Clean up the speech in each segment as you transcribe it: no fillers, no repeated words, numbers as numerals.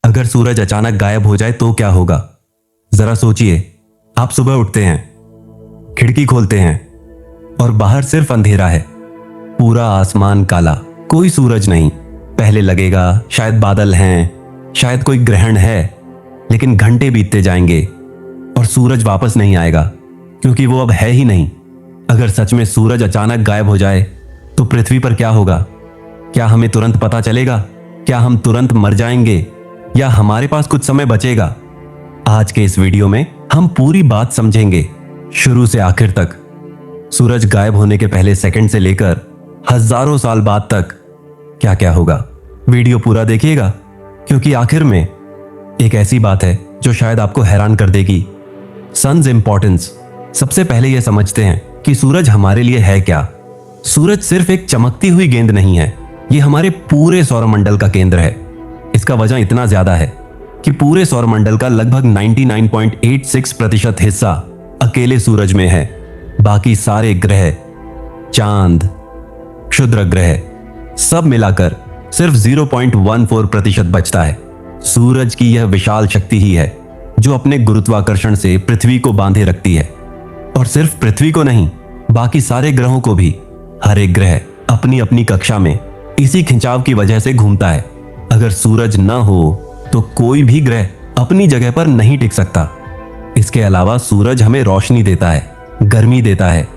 अगर सूरज अचानक गायब हो जाए तो क्या होगा? जरा सोचिए। आप सुबह उठते हैं, खिड़की खोलते हैं और बाहर सिर्फ अंधेरा है। पूरा आसमान काला, कोई सूरज नहीं। पहले लगेगा शायद बादल हैं, शायद कोई ग्रहण है। लेकिन घंटे बीतते जाएंगे और सूरज वापस नहीं आएगा, क्योंकि वो अब है ही नहीं। अगर सच में सूरज अचानक गायब हो जाए तो पृथ्वी पर क्या होगा? क्या हमें तुरंत पता चलेगा? क्या हम तुरंत मर जाएंगे या हमारे पास कुछ समय बचेगा? आज के इस वीडियो में हम पूरी बात समझेंगे, शुरू से आखिर तक। सूरज गायब होने के पहले सेकंड से लेकर हजारों साल बाद तक क्या क्या होगा। वीडियो पूरा देखिएगा, क्योंकि आखिर में एक ऐसी बात है जो शायद आपको हैरान कर देगी। Sun's importance. सबसे पहले यह समझते हैं कि सूरज हमारे लिए है क्या। सूरज सिर्फ एक चमकती हुई गेंद नहीं है, यह हमारे पूरे सौरमंडल का केंद्र है। इसका वजन इतना ज्यादा है कि पूरे सौरमंडल का लगभग 99.86% हिस्सा अकेले सूरज में है। बाकी सारे ग्रह, चांद, क्षुद्र ग्रह सब मिलाकर सिर्फ 0.14% बचता है। सूरज की यह विशाल शक्ति ही है जो अपने गुरुत्वाकर्षण से पृथ्वी को बांधे रखती है। और सिर्फ पृथ्वी को नहीं, बाकी सारे ग्रहों को भी। हर एक ग्रह अपनी अपनी कक्षा में इसी खिंचाव की वजह से घूमता है। अगर सूरज न हो तो कोई भी ग्रह अपनी जगह पर नहीं टिक सकता। इसके अलावा सूरज हमें रोशनी देता है, गर्मी देता है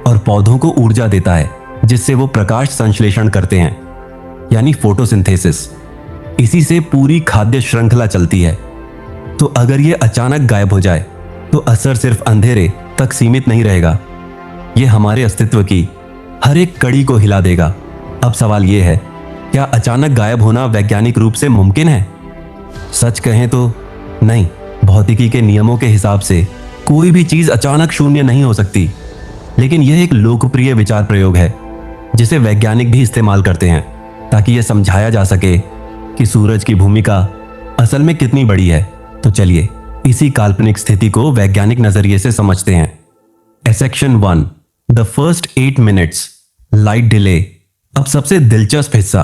और पौधों को ऊर्जा देता है, जिससे वो प्रकाश संश्लेषण करते हैं, यानी फोटोसिंथेसिस। इसी से पूरी खाद्य श्रृंखला चलती है। तो अगर ये अचानक गायब हो जाए तो असर सिर्फ अंधेरे तक सीमित नहीं रहेगा, ये हमारे अस्तित्व की हर एक कड़ी को हिला देगा। अब सवाल यह है, क्या अचानक गायब होना वैज्ञानिक रूप से मुमकिन है? सच कहें तो नहीं। भौतिकी के नियमों के हिसाब से कोई भी चीज अचानक शून्य नहीं हो सकती। लेकिन यह एक लोकप्रिय विचार प्रयोग है जिसे वैज्ञानिक भी इस्तेमाल करते हैं, ताकि यह समझाया जा सके कि सूरज की भूमिका असल में कितनी बड़ी है। तो चलिए इसी काल्पनिक स्थिति को वैज्ञानिक नजरिए से समझते हैं। Section 1, the first 8 minutes, light delay. अब सबसे दिलचस्प हिस्सा,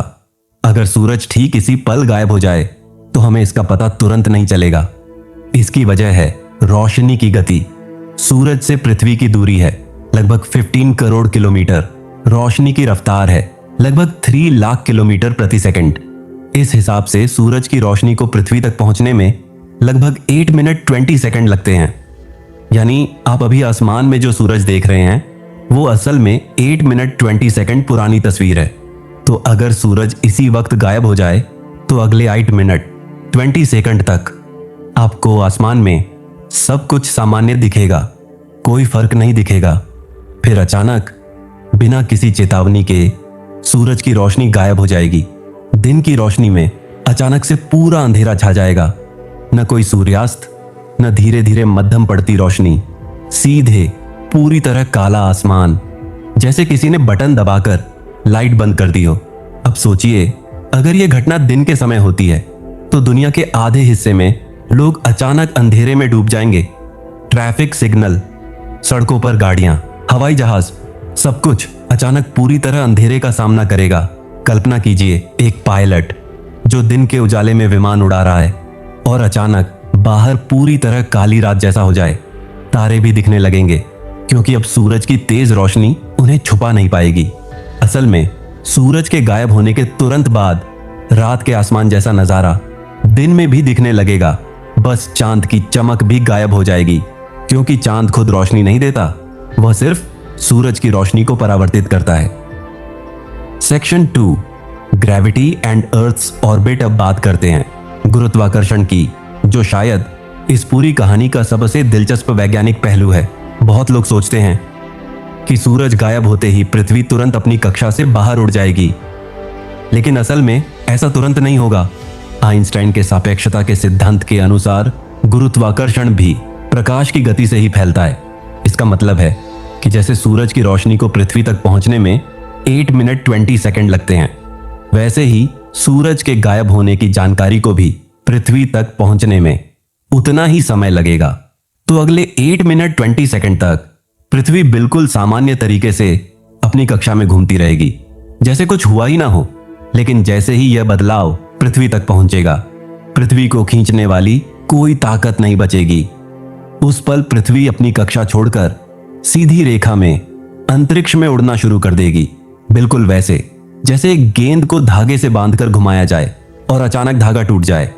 अगर सूरज ठीक इसी पल गायब हो जाए तो हमें इसका पता तुरंत नहीं चलेगा। इसकी वजह है रोशनी की गति। सूरज से पृथ्वी की दूरी है लगभग 15 करोड़ किलोमीटर। रोशनी की रफ्तार है लगभग 3 लाख किलोमीटर प्रति सेकंड। इस हिसाब से सूरज की रोशनी को पृथ्वी तक पहुंचने में लगभग 8 मिनट 20 सेकंड लगते हैं। यानी आप अभी आसमान में जो सूरज देख रहे हैं वो असल में 8 मिनट 20 सेकंड पुरानी तस्वीर है। तो अगर सूरज इसी वक्त गायब हो जाए तो अगले 8 मिनट 20 सेकंड तक आपको आसमान में सब कुछ सामान्य दिखेगा, कोई फर्क नहीं दिखेगा। फिर अचानक बिना किसी चेतावनी के सूरज की रोशनी गायब हो जाएगी। दिन की रोशनी में अचानक से पूरा अंधेरा छा जाएगा। न कोई सूर्यास्त, न धीरे धीरे मध्यम पड़ती रोशनी, सीधे पूरी तरह काला आसमान, जैसे किसी ने बटन दबाकर लाइट बंद कर दी हो। अब सोचिए, अगर यह घटना दिन के समय होती है तो दुनिया के आधे हिस्से में लोग अचानक अंधेरे में डूब जाएंगे। ट्रैफिक सिग्नल, सड़कों पर गाड़ियां, हवाई जहाज, सब कुछ अचानक पूरी तरह अंधेरे का सामना करेगा। कल्पना कीजिए, एक पायलट जो दिन के उजाले में विमान उड़ा रहा है और अचानक बाहर पूरी तरह काली रात जैसा हो जाए। तारे भी दिखने लगेंगे, क्योंकि अब सूरज की तेज रोशनी उन्हें छुपा नहीं पाएगी। असल में सूरज के गायब होने के तुरंत बाद रात के आसमान जैसा नजारा दिन में भी दिखने लगेगा। बस चांद की चमक भी गायब हो जाएगी, क्योंकि चांद खुद रोशनी नहीं देता, वह सिर्फ सूरज की रोशनी को परावर्तित करता है। Section 2, gravity and earth's orbit. अब बात करते हैं गुरुत्वाकर्षण की, जो शायद इस पूरी कहानी का सबसे दिलचस्प वैज्ञानिक पहलू है। बहुत लोग सोचते हैं कि सूरज गायब होते ही पृथ्वी तुरंत अपनी कक्षा से बाहर उड़ जाएगी, लेकिन असल में ऐसा तुरंत नहीं होगा। आइंस्टाइन के सापेक्षता के सिद्धांत के अनुसार गुरुत्वाकर्षण भी प्रकाश की गति से ही फैलता है। इसका मतलब है कि जैसे सूरज की रोशनी को पृथ्वी तक पहुंचने में 8 मिनट 20 सेकंड लगते हैं, वैसे ही सूरज के गायब होने की जानकारी को भी पृथ्वी तक पहुंचने में उतना ही समय लगेगा। तो अगले 8 मिनट 20 सेकंड तक पृथ्वी बिल्कुल सामान्य तरीके से अपनी कक्षा में घूमती रहेगी, जैसे कुछ हुआ ही ना हो। लेकिन जैसे ही यह बदलाव पृथ्वी तक पहुंचेगा, पृथ्वी को खींचने वाली कोई ताकत नहीं बचेगी। उस पल पृथ्वी अपनी कक्षा छोड़कर सीधी रेखा में अंतरिक्ष में उड़ना शुरू कर देगी, बिल्कुल वैसे जैसे एक गेंद को धागे से बांधकर घुमाया जाए और अचानक धागा टूट जाए।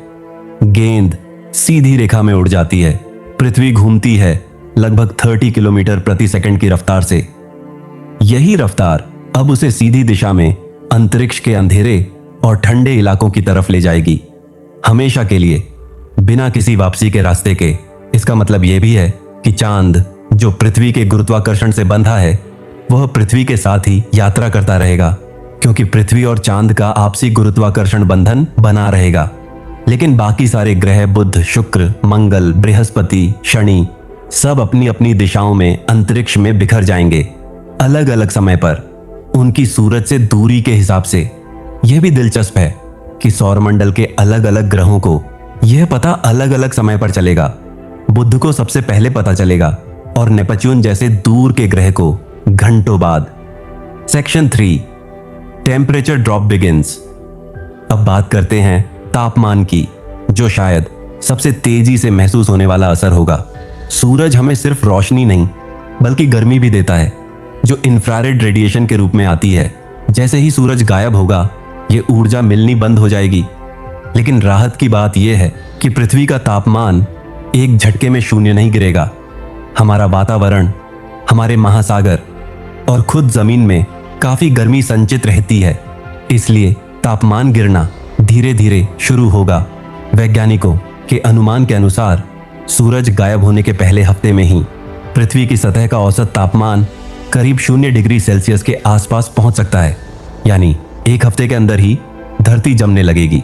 गेंद सीधी रेखा में उड़ जाती है। पृथ्वी घूमती है लगभग 30 किलोमीटर प्रति सेकंड की रफ्तार से। यही रफ्तार अब उसे सीधी दिशा में अंतरिक्ष के अंधेरे और ठंडे इलाकों की तरफ ले जाएगी, हमेशा के लिए, बिना किसी वापसी के रास्ते के। इसका मतलब यह भी है कि चांद, जो पृथ्वी के गुरुत्वाकर्षण से बंधा है, वह पृथ्वी के साथ ही यात्रा करता रहेगा, क्योंकि पृथ्वी और चांद का आपसी गुरुत्वाकर्षण बंधन बना रहेगा। लेकिन बाकी सारे ग्रह बुध, शुक्र, मंगल, बृहस्पति, शनि सब अपनी अपनी दिशाओं में अंतरिक्ष में बिखर जाएंगे, अलग अलग समय पर, उनकी सूरज से दूरी के हिसाब से। यह भी दिलचस्प है कि सौरमंडल के अलग अलग ग्रहों को यह पता अलग अलग समय पर चलेगा। बुध को सबसे पहले पता चलेगा और नेपच्यून जैसे दूर के ग्रह को घंटों बाद। Section 3, temperature drop begins. अब बात करते हैं तापमान की, जो शायद सबसे तेजी से महसूस होने वाला असर होगा। सूरज हमें सिर्फ रोशनी नहीं बल्कि गर्मी भी देता है, जो इंफ्रारेड रेडिएशन के रूप में आती है। जैसे ही सूरज गायब होगा, ये ऊर्जा मिलनी बंद हो जाएगी। लेकिन राहत की बात यह है कि पृथ्वी का तापमान एक झटके में शून्य नहीं गिरेगा। हमारा वातावरण, हमारे महासागर और खुद जमीन में काफी गर्मी संचित रहती है, इसलिए तापमान गिरना धीरे धीरे शुरू होगा। वैज्ञानिकों के अनुमान के अनुसार सूरज गायब होने के पहले हफ्ते में ही पृथ्वी की सतह का औसत तापमान करीब 0 डिग्री सेल्सियस के आसपास पहुंच सकता है। यानी एक हफ्ते के अंदर ही धरती जमने लगेगी।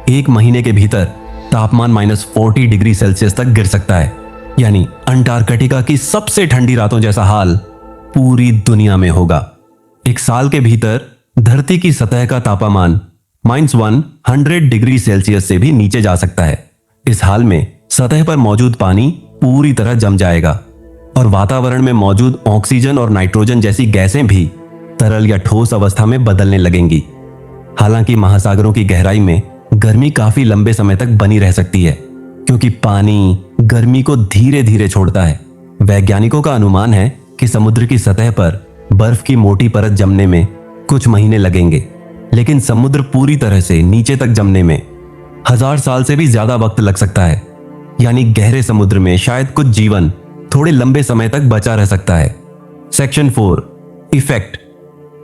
एक महीने के भीतर तापमान -40 डिग्री सेल्सियस तक गिर सकता है। यानी अंटार्कटिका की सबसे ठंडी रातों जैसा हाल पूरी दुनिया में होगा। एक साल के भीतर धरती की सतह का तापमान -100 डिग्री सेल्सियस से भी नीचे जा सकता है। इस हाल में सतह पर मौजूद पानी पूरी तरह जम जाएगा और वातावरण में मौजूद ऑक्सीजन और नाइट्रोजन जैसी गैसें भी तरल या ठोस अवस्था में बदलने लगेंगी। हालांकि महासागरों की गहराई में गर्मी काफी लंबे समय तक बनी रह सकती है, क्योंकि पानी गर्मी को धीरे धीरे छोड़ता है। वैज्ञानिकों का अनुमान है कि समुद्र की सतह पर बर्फ की मोटी परत जमने में कुछ महीने लगेंगे, लेकिन समुद्र पूरी तरह से नीचे तक जमने में 1000 साल से भी ज्यादा वक्त लग सकता है। यानी गहरे समुद्र में शायद कुछ जीवन थोड़े लंबे समय तक बचा रह सकता है। Section 4, effect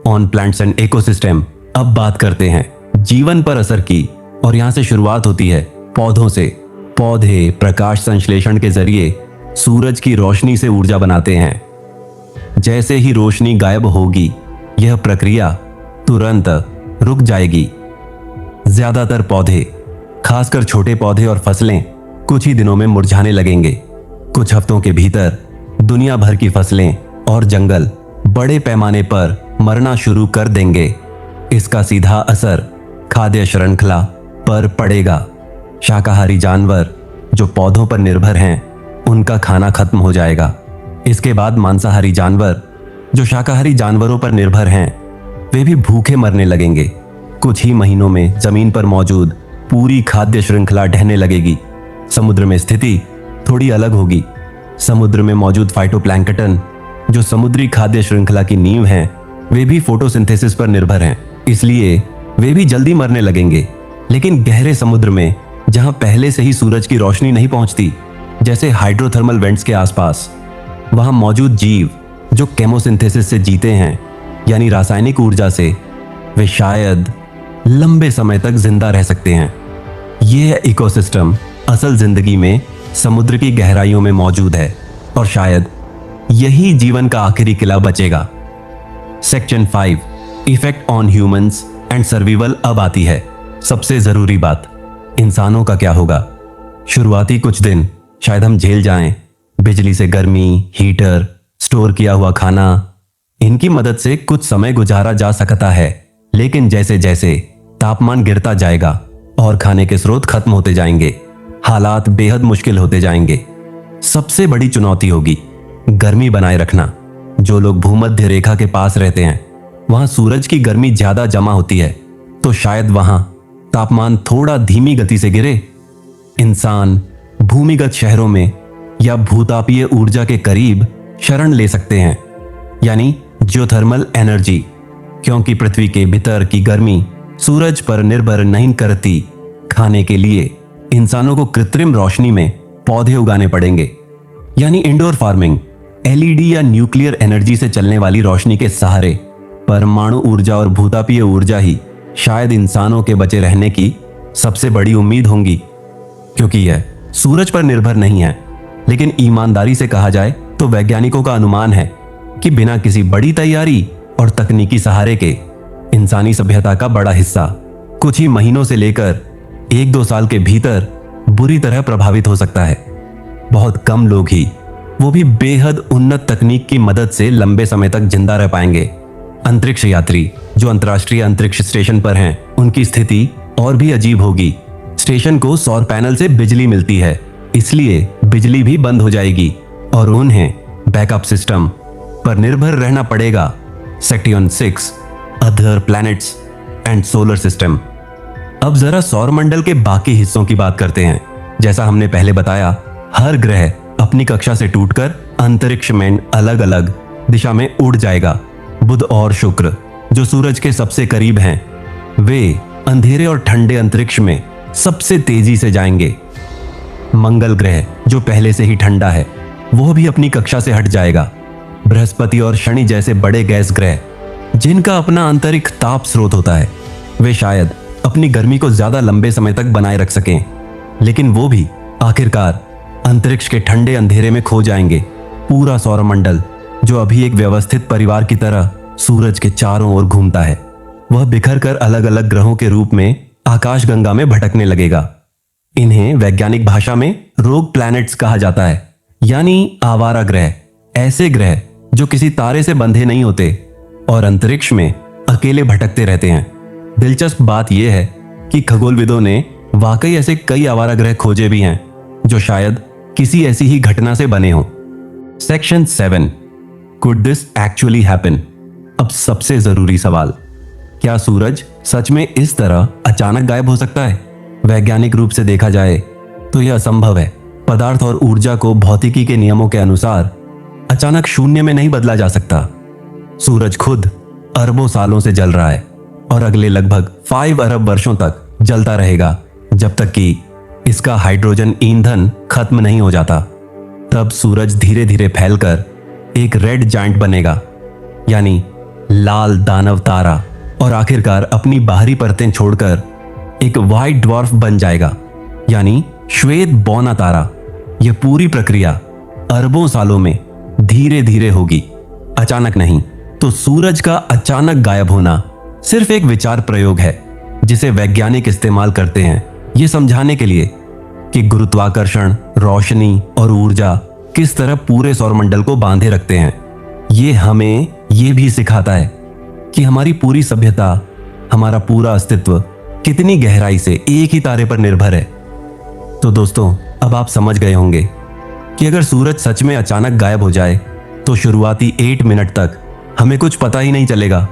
on plants and ecosystem. अब बात करते हैं जीवन पर असर की, और यहां से शुरुआत होती है पौधों से। पौधे प्रकाश संश्लेषण के जरिए सूरज की रोशनी से ऊर्जा बनाते हैं। जैसे ही रोशनी गायब होगी, यह प्रक्रिया तुरंत रुक जाएगी। ज्यादातर पौधे, खासकर छोटे पौधे और फसलें, कुछ ही दिनों में मुरझाने लगेंगे। कुछ हफ्तों के भीतर दुनिया भर की फसलें और जंगल बड़े पैमाने पर मरना शुरू कर देंगे। इसका सीधा असर खाद्य श्रृंखला पर पड़ेगा। शाकाहारी जानवर जो पौधों पर निर्भर हैं, उनका खाना खत्म हो जाएगा। इसके बाद मांसाहारी जानवर जो शाकाहारी जानवरों पर निर्भर हैं, वे भी भूखे मरने लगेंगे। कुछ ही महीनों में जमीन पर मौजूद पूरी खाद्य श्रृंखला ढहने लगेगी। समुद्र में स्थिति थोड़ी अलग होगी। समुद्र में मौजूद फाइटोप्लैंक्टन जो समुद्री खाद्य श्रृंखला की नींव हैं, वे भी फोटोसिंथेसिस पर निर्भर हैं, इसलिए वे भी जल्दी मरने लगेंगे। लेकिन गहरे समुद्र में, जहां पहले से ही सूरज की रोशनी नहीं पहुंचती, जैसे हाइड्रोथर्मल वेंट्स के आसपास, वहां मौजूद जीव जो केमोसिंथेसिस से जीते हैं, यानी रासायनिक ऊर्जा से, वे शायद लंबे समय तक जिंदा रह सकते हैं। यह इकोसिस्टम असल जिंदगी में समुद्र की गहराइयों में मौजूद है, और शायद यही जीवन का आखिरी किला बचेगा। Section 5, effect on humans and survival. अब आती है सबसे जरूरी बात, इंसानों का क्या होगा। शुरुआती कुछ दिन शायद हम झेल जाएं। बिजली से गर्मी, हीटर, स्टोर किया हुआ खाना, इनकी मदद से कुछ समय गुजारा जा सकता है। लेकिन जैसे जैसे तापमान गिरता जाएगा और खाने के स्रोत खत्म होते जाएंगे, हालात बेहद मुश्किल होते जाएंगे। सबसे बड़ी चुनौती होगी गर्मी बनाए रखना। जो लोग भूमध्य रेखा के पास रहते हैं, वहां सूरज की गर्मी ज्यादा जमा होती है, तो शायद वहां तापमान थोड़ा धीमी गति से गिरे, इंसान भूमिगत शहरों में या भूतापीय ऊर्जा के करीब शरण ले सकते हैं, यानी जियोथर्मल एनर्जी, क्योंकि पृथ्वी के भीतर की गर्मी सूरज पर निर्भर नहीं करती। खाने के लिए इंसानों को कृत्रिम रोशनी में पौधे उगाने पड़ेंगे, यानी इंडोर फार्मिंग। एलईडी या न्यूक्लियर एनर्जी से चलने वाली रोशनी के सहारे परमाणु ऊर्जा और भूतापीय ऊर्जा ही शायद इंसानों के बचे रहने की सबसे बड़ी उम्मीद होंगी, क्योंकि यह सूरज पर निर्भर नहीं है। लेकिन ईमानदारी से कहा जाए तो वैज्ञानिकों का अनुमान है कि बिना किसी बड़ी तैयारी और तकनीकी सहारे के इंसानी सभ्यता का बड़ा हिस्सा कुछ ही महीनों से लेकर 1-2 साल के भीतर बुरी तरह प्रभावित हो सकता है। बहुत कम लोग ही, वो भी बेहद उन्नत तकनीक की मदद से, लंबे समय तक जिंदा रह पाएंगे। अंतरिक्ष यात्री जो अंतर्राष्ट्रीय अंतरिक्ष स्टेशन पर हैं, उनकी स्थिति और भी अजीब होगी। स्टेशन को सौर पैनल से बिजली मिलती है, इसलिए बिजली भी बंद हो जाएगी और उन्हें बैकअप सिस्टम पर निर्भर रहना पड़ेगा। सेक्टियन 6, other planets and solar system. अब जरा सौरमंडल के बाकी हिस्सों की बात करते हैं। जैसा हमने पहले बताया, हर ग्रह अपनी कक्षा से टूटकर अंतरिक्ष में अलग अलग दिशा में उड़ जाएगा। बुध और शुक्र जो सूरज के सबसे करीब हैं, वे अंधेरे और ठंडे अंतरिक्ष में सबसे तेजी से जाएंगे। मंगल ग्रह जो पहले से ही ठंडा है, वो भी अपनी कक्षा से हट जाएगा। बृहस्पति और शनि जैसे बड़े गैस ग्रह जिनका अपना आंतरिक ताप स्रोत होता है, वे शायद अपनी गर्मी को ज्यादा लंबे समय तक बनाए रख सकें, लेकिन वो भी आखिरकार अंतरिक्ष के ठंडे अंधेरे में खो जाएंगे। पूरा सौरमंडल जो अभी एक व्यवस्थित परिवार की तरह सूरज के चारों ओर घूमता है, वह बिखर कर अलग अलग ग्रहों के रूप में आकाशगंगा में भटकने लगेगा। इन्हें वैज्ञानिक भाषा में रोग प्लैनेट्स कहा जाता है, यानी आवारा ग्रह। ऐसे ग्रह जो किसी तारे से बंधे नहीं होते और अंतरिक्ष में अकेले भटकते रहते हैं। दिलचस्प बात यह है कि खगोलविदों ने वाकई ऐसे कई आवारा ग्रह खोजे भी हैं जो शायद किसी ऐसी ही घटना से बने हों। Section 7, could this actually happen? अब सबसे जरूरी सवाल, क्या सूरज सच में इस तरह अचानक गायब हो सकता है? वैज्ञानिक रूप से देखा जाए तो यह असंभव है। पदार्थ और ऊर्जा को भौतिकी के नियमों के अनुसार अचानक शून्य में नहीं बदला जा सकता। सूरज खुद अरबों सालों से जल रहा है और अगले लगभग 5 अरब वर्षों तक जलता रहेगा, जब तक कि इसका हाइड्रोजन ईंधन खत्म नहीं हो जाता। तब सूरज धीरे धीरे फैलकर एक रेड जायंट बनेगा, यानी लाल दानव तारा, और आखिरकार अपनी बाहरी परतें छोड़कर एक व्हाइट ड्वार्फ बन जाएगा, यानी श्वेत बौना तारा। यह पूरी प्रक्रिया अरबों सालों में धीरे धीरे होगी, अचानक नहीं। तो सूरज का अचानक गायब होना सिर्फ एक विचार प्रयोग है जिसे वैज्ञानिक इस्तेमाल करते हैं यह समझाने के लिए कि गुरुत्वाकर्षण, रोशनी और ऊर्जा किस तरह पूरे सौरमंडल को बांधे रखते हैं। ये हमें यह भी सिखाता है कि हमारी पूरी सभ्यता, हमारा पूरा अस्तित्व कितनी गहराई से एक ही तारे पर निर्भर है। तो दोस्तों, अब आप समझ गए होंगे कि अगर सूरज सच में अचानक गायब हो जाए तो शुरुआती 8 मिनट तक हमें कुछ पता ही नहीं चलेगा।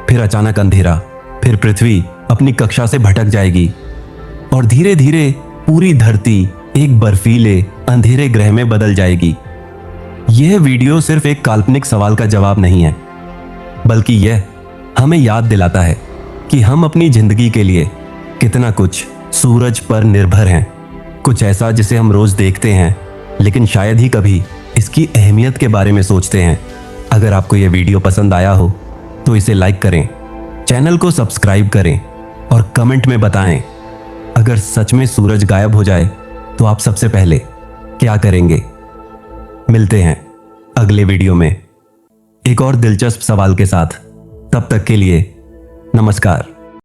फिर अचानक अंधेरा, फिर पृथ्वी अपनी कक्षा से भटक जाएगी और धीरे धीरे पूरी धरती एक बर्फीले अंधेरे ग्रह में बदल जाएगी। यह वीडियो सिर्फ एक काल्पनिक सवाल का जवाब नहीं है, बल्कि यह हमें याद दिलाता है कि हम अपनी जिंदगी के लिए कितना कुछ सूरज पर निर्भर हैं। कुछ ऐसा जिसे हम रोज देखते हैं, लेकिन शायद ही कभी इसकी अहमियत के बारे में सोचते हैं। अगर आपको यह वीडियो पसंद आया हो तो इसे लाइक करें, चैनल को सब्सक्राइब करें और कमेंट में बताएं अगर सच में सूरज गायब हो जाए तो आप सबसे पहले क्या करेंगे। मिलते हैं अगले वीडियो में एक और दिलचस्प सवाल के साथ। तब तक के लिए नमस्कार।